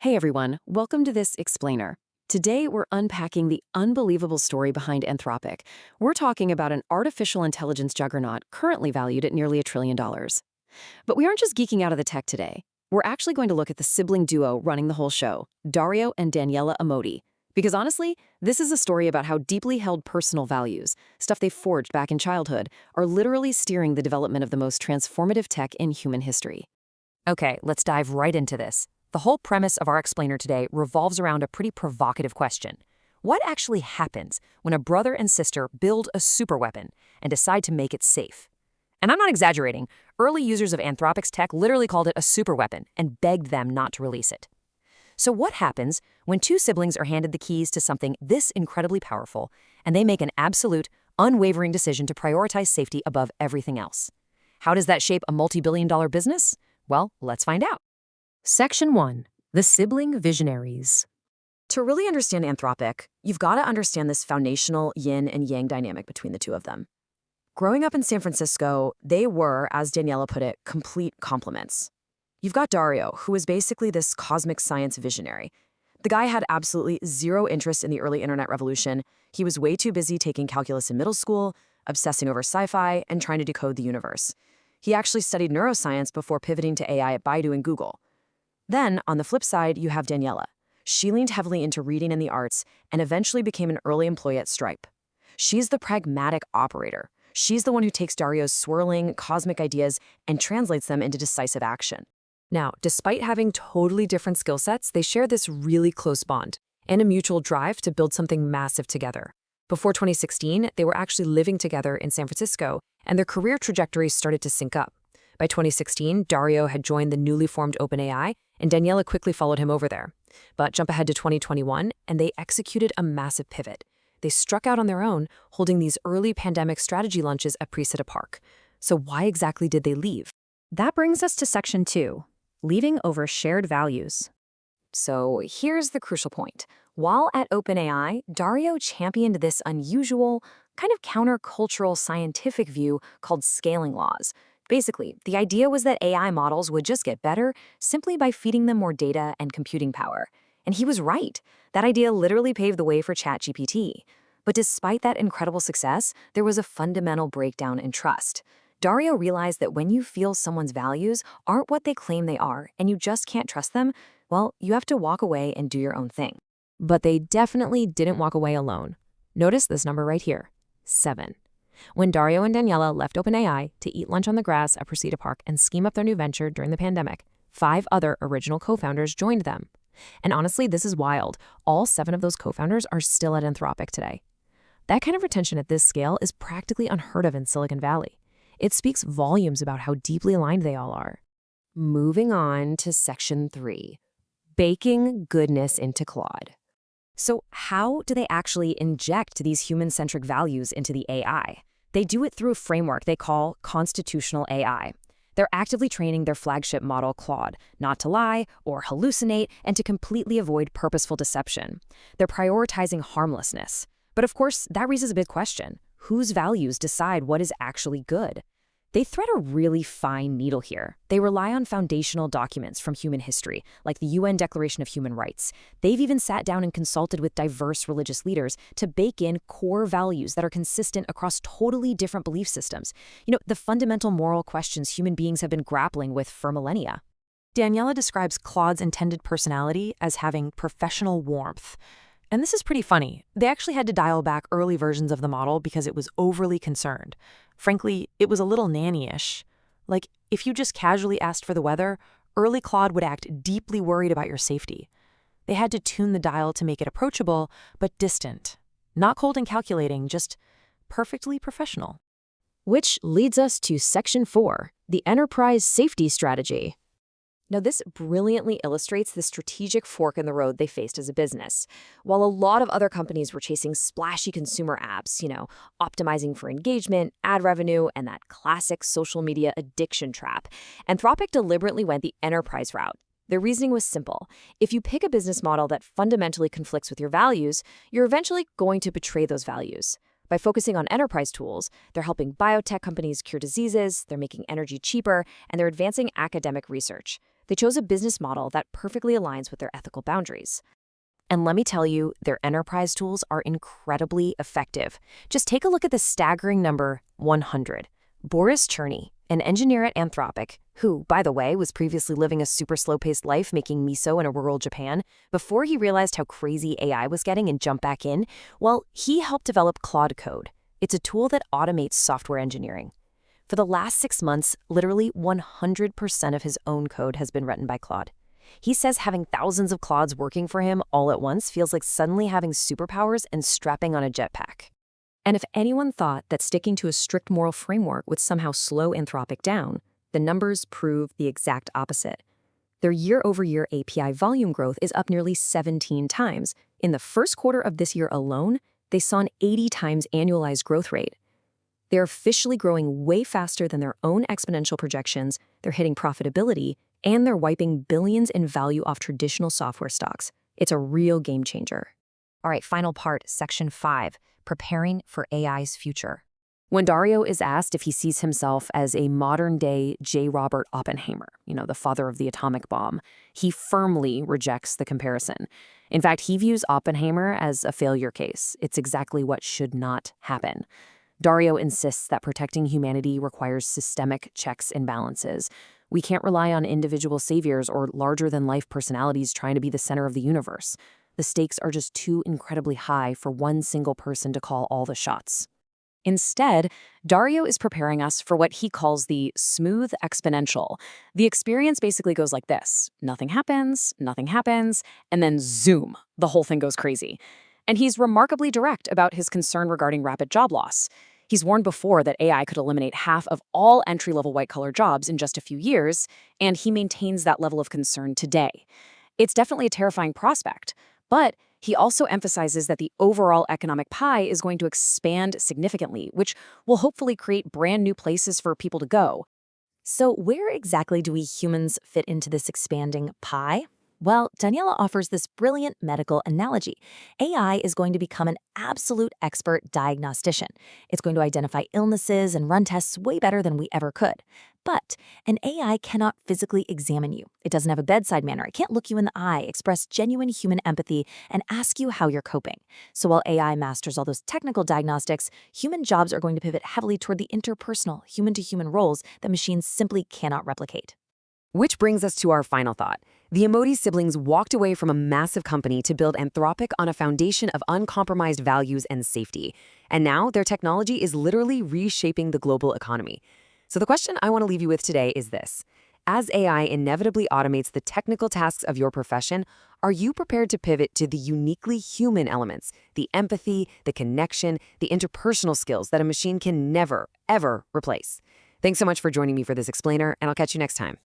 Hey everyone, welcome to this Explainer. Today we're unpacking the unbelievable story behind Anthropic. We're talking about an artificial intelligence juggernaut currently valued at nearly $1 trillion. But we aren't just geeking out of the tech today. We're actually going to look at the sibling duo running the whole show, Dario and Daniela Amoti. Because honestly, this is a story about how deeply held personal values, stuff they forged back in childhood, are literally steering the development of the most transformative tech in human history. Okay, let's dive right into this. The whole premise of our explainer today revolves around a pretty provocative question. What actually happens when a brother and sister build a superweapon and decide to make it safe? And I'm not exaggerating. Early users of Anthropic's tech literally called it a superweapon and begged them not to release it. So what happens when two siblings are handed the keys to something this incredibly powerful and they make an absolute, unwavering decision to prioritize safety above everything else? How does that shape a multi-billion-dollar business? Well, let's find out. Section 1. The Sibling Visionaries. To really understand Anthropic, you've got to understand this foundational yin and yang dynamic between the two of them. Growing up in San Francisco, they were, as Daniela put it, complete complements. You've got Dario, who is basically this cosmic science visionary. The guy had absolutely zero interest in the early internet revolution. He was way too busy taking calculus in middle school, obsessing over sci-fi, and trying to decode the universe. He actually studied neuroscience before pivoting to AI at Baidu and Google. Then, on the flip side, you have Daniela. She leaned heavily into reading and the arts and eventually became an early employee at Stripe. She's the pragmatic operator. She's the one who takes Dario's swirling, cosmic ideas and translates them into decisive action. Now, despite having totally different skill sets, they share this really close bond and a mutual drive to build something massive together. Before 2016, they were actually living together in San Francisco, and their career trajectories started to sync up. By 2016, Dario had joined the newly formed OpenAI, and Daniela quickly followed him over there. But jump ahead to 2021, and they executed a massive pivot. They struck out on their own, holding these early pandemic strategy lunches at Presida Park. So why exactly did they leave? That brings us to Section 2, leaving over shared values. So here's the crucial point. While at OpenAI, Dario championed this unusual, kind of countercultural scientific view called scaling laws. Basically, the idea was that AI models would just get better simply by feeding them more data and computing power. And he was right. That idea literally paved the way for ChatGPT. But despite that incredible success, there was a fundamental breakdown in trust. Dario realized that when you feel someone's values aren't what they claim they are and you just can't trust them, well, you have to walk away and do your own thing. But they definitely didn't walk away alone. Notice this number right here, 7. When Dario and Daniela left OpenAI to eat lunch on the grass at Presida Park and scheme up their new venture during the pandemic, 5 other original co-founders joined them. And honestly, this is wild. All 7 of those co-founders are still at Anthropic today. That kind of retention at this scale is practically unheard of in Silicon Valley. It speaks volumes about how deeply aligned they all are. Moving on to Section 3, baking goodness into Claude. So how do they actually inject these human-centric values into the AI? They do it through a framework they call constitutional AI. They're actively training their flagship model, Claude, not to lie or hallucinate and to completely avoid purposeful deception. They're prioritizing harmlessness. But of course, that raises a big question. Whose values decide what is actually good? They thread a really fine needle here. They rely on foundational documents from human history, like the UN Declaration of Human Rights. They've even sat down and consulted with diverse religious leaders to bake in core values that are consistent across totally different belief systems. The fundamental moral questions human beings have been grappling with for millennia. Daniela describes Claude's intended personality as having professional warmth. And this is pretty funny. They actually had to dial back early versions of the model because it was overly concerned. Frankly, it was a little nanny-ish. Like, if you just casually asked for the weather, early Claude would act deeply worried about your safety. They had to tune the dial to make it approachable, but distant. Not cold and calculating, just perfectly professional. Which leads us to Section 4, the enterprise safety strategy. Now, this brilliantly illustrates the strategic fork in the road they faced as a business. While a lot of other companies were chasing splashy consumer apps, optimizing for engagement, ad revenue, and that classic social media addiction trap, Anthropic deliberately went the enterprise route. Their reasoning was simple. If you pick a business model that fundamentally conflicts with your values, you're eventually going to betray those values. By focusing on enterprise tools, they're helping biotech companies cure diseases, they're making energy cheaper, and they're advancing academic research. They chose a business model that perfectly aligns with their ethical boundaries. And let me tell you, their enterprise tools are incredibly effective. Just take a look at the staggering number 100. Boris Cherny, an engineer at Anthropic, who, by the way, was previously living a super slow-paced life making miso in a rural Japan, before he realized how crazy AI was getting and jumped back in, well, he helped develop Claude Code. It's a tool that automates software engineering. For the last 6 months, literally 100% of his own code has been written by Claude. He says having thousands of Claudes working for him all at once feels like suddenly having superpowers and strapping on a jetpack. And if anyone thought that sticking to a strict moral framework would somehow slow Anthropic down, the numbers prove the exact opposite. Their year-over-year API volume growth is up nearly 17 times. In the first quarter of this year alone, they saw an 80 times annualized growth rate. They're officially growing way faster than their own exponential projections, they're hitting profitability, and they're wiping billions in value off traditional software stocks. It's a real game changer. All right, final part, section 5, preparing for AI's future. When Dario is asked if he sees himself as a modern-day J. Robert Oppenheimer, the father of the atomic bomb, he firmly rejects the comparison. In fact, he views Oppenheimer as a failure case. It's exactly what should not happen. Dario insists that protecting humanity requires systemic checks and balances. We can't rely on individual saviors or larger-than-life personalities trying to be the center of the universe. The stakes are just too incredibly high for one single person to call all the shots. Instead, Dario is preparing us for what he calls the smooth exponential. The experience basically goes like this. Nothing happens, and then zoom, the whole thing goes crazy. And he's remarkably direct about his concern regarding rapid job loss. He's warned before that AI could eliminate half of all entry-level white-collar jobs in just a few years, and he maintains that level of concern today. It's definitely a terrifying prospect, but he also emphasizes that the overall economic pie is going to expand significantly, which will hopefully create brand new places for people to go. So where exactly do we humans fit into this expanding pie? Well, Daniela offers this brilliant medical analogy. AI is going to become an absolute expert diagnostician. It's going to identify illnesses and run tests way better than we ever could. But an AI cannot physically examine you. It doesn't have a bedside manner. It can't look you in the eye, express genuine human empathy, and ask you how you're coping. So while AI masters all those technical diagnostics, human jobs are going to pivot heavily toward the interpersonal, human-to-human roles that machines simply cannot replicate. Which brings us to our final thought. The Emoji siblings walked away from a massive company to build Anthropic on a foundation of uncompromised values and safety. And now their technology is literally reshaping the global economy. So the question I want to leave you with today is this. As AI inevitably automates the technical tasks of your profession, are you prepared to pivot to the uniquely human elements, the empathy, the connection, the interpersonal skills that a machine can never, ever replace? Thanks so much for joining me for this explainer, and I'll catch you next time.